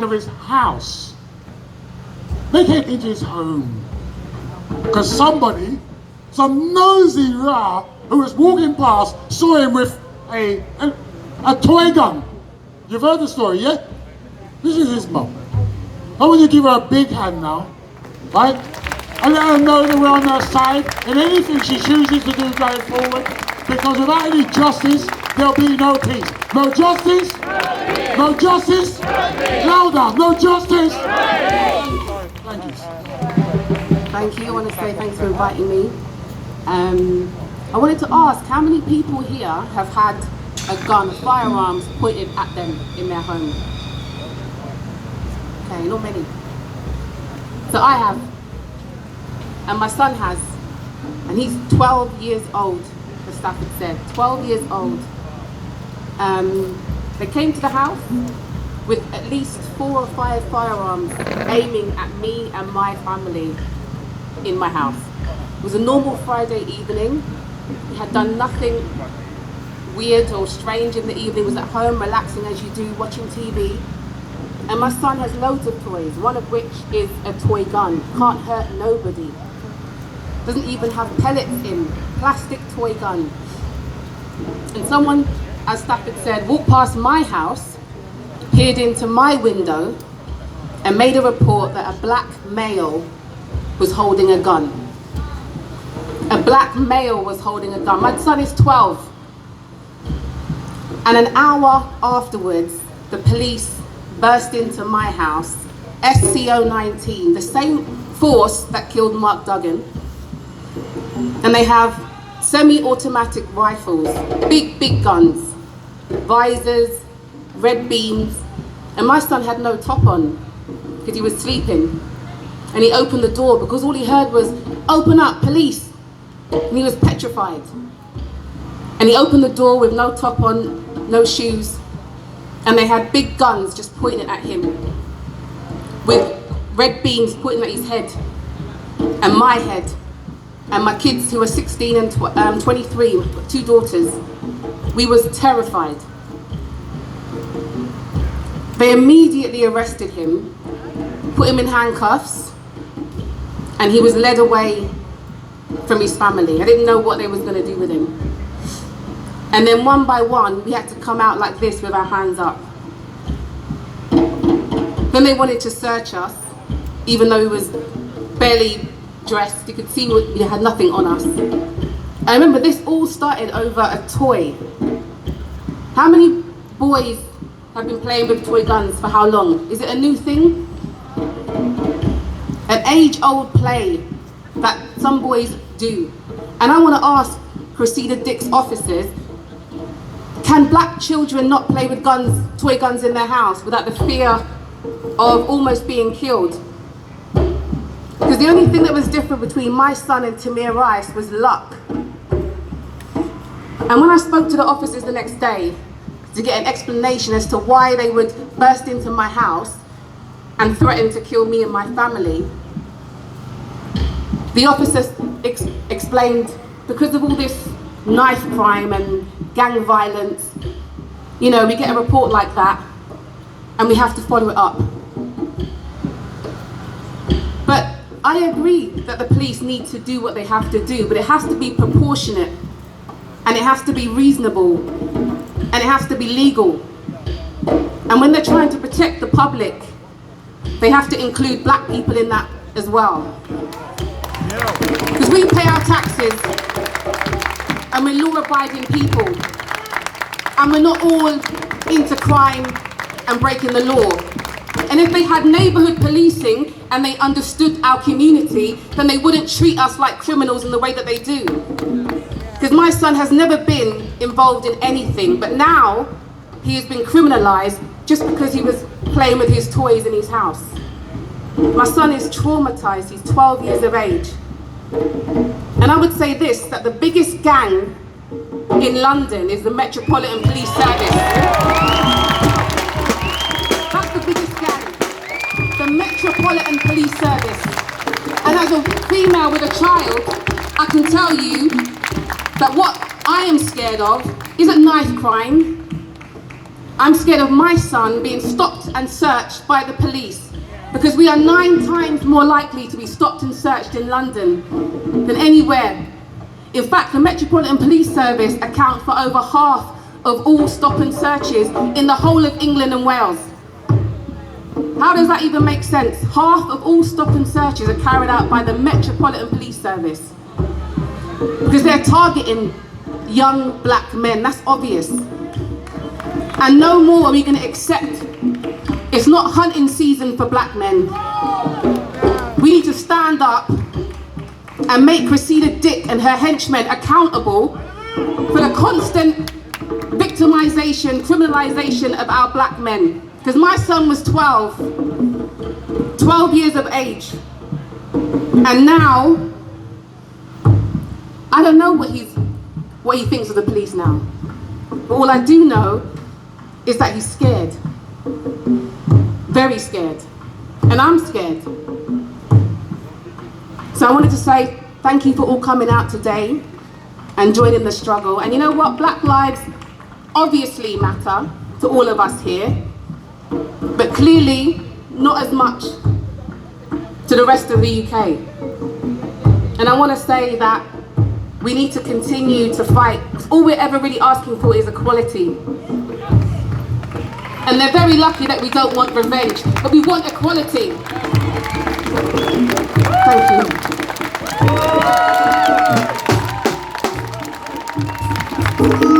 of his house. They came into his home because somebody, some nosy rat who was walking past, saw him with a toy gun. You've heard the story, yeah? This is his mum. I want you to give her a big hand now, right? And let her know that we're on her side in anything she chooses to do going forward, because without any justice, there'll be no peace. No justice? No justice? Louder! No justice? Thank you. Thank you. I want to say thanks for inviting me. I wanted to ask, how many people here have had a gun, firearms pointed at them in their home? Okay, not many. So I have, and my son has, and he's 12 years old, the staff had said, 12 years old. They came to the house with at least 4 or 5 firearms aiming at me and my family in my house. It was a normal Friday evening. He had done nothing weird or strange in the evening. He was at home relaxing as you do, watching TV. And my son has loads of toys, one of which is a toy gun. Can't hurt nobody. Doesn't even have pellets in. Plastic toy gun. And someone, as Stafford said, walked past my house, peered into my window, and made a report that a black male was holding a gun. A black male was holding a gun. My son is 12. And an hour afterwards, the police burst into my house, SCO 19, the same force that killed Mark Duggan. And they have semi-automatic rifles, big guns, visors, red beams. And my son had no top on because he was sleeping. And he opened the door because all he heard was, "Open up, police." And he was petrified. And he opened the door with no top on, no shoes. And they had big guns just pointing at him with red beams pointing at his head and my head and my kids who were 16 and 23, 2 daughters. We was terrified. They immediately arrested him, put him in handcuffs, and he was led away from his family. I didn't know what they was going to do with him. And then one by one, we had to come out like this with our hands up. Then they wanted to search us, even though he was barely dressed. You could see he had nothing on us. I remember this all started over a toy. How many boys have been playing with toy guns for how long? Is it a new thing? An age-old play that some boys do. And I want to ask Cressida Dick's officers, can black children not play with guns, toy guns in their house without the fear of almost being killed? Because the only thing that was different between my son and Tamir Rice was luck. And when I spoke to the officers the next day to get an explanation as to why they would burst into my house and threaten to kill me and my family, the officers explained, because of all this knife crime and gang violence, you know, we get a report like that and we have to follow it up. But I agree that the police need to do what they have to do, but it has to be proportionate, and it has to be reasonable, and it has to be legal. And when they're trying to protect the public, they have to include black people in that as well. Because we pay our taxes, and we're law-abiding people, and we're not all into crime and breaking the law. And if they had neighborhood policing and they understood our community, then they wouldn't treat us like criminals in the way that they do. Because my son has never been involved in anything, but now he has been criminalized just because he was playing with his toys in his house. My son is traumatized. He's 12 years of age. And I would say this, that the biggest gang in London is the Metropolitan Police Service. That's the biggest gang, the Metropolitan Police Service. And as a female with a child, I can tell you that what I am scared of isn't knife crime, I'm scared of my son being stopped and searched by the police, because we are 9 times more likely to be stopped and searched in London than anywhere. In fact, the Metropolitan Police Service account for over half of all stop and searches in the whole of England and Wales. How does that even make sense? Half of all stop and searches are carried out by the Metropolitan Police Service, because they're targeting young black men. That's obvious. And no more are we going to accept. It's not hunting season for black men. We need to stand up and make Cressida Dick and her henchmen accountable for the constant victimization, criminalization of our black men. Because my son was 12 years of age. And now, I don't know what he thinks of the police now. But all I do know is that he's scared. Very scared. And I'm scared. So I wanted to say thank you for all coming out today and joining the struggle. And you know what? Black lives obviously matter to all of us here, but clearly not as much to the rest of the UK. And I want to say that we need to continue to fight. All we're ever really asking for is equality. And they're very lucky that we don't want revenge, but we want equality. Thank you.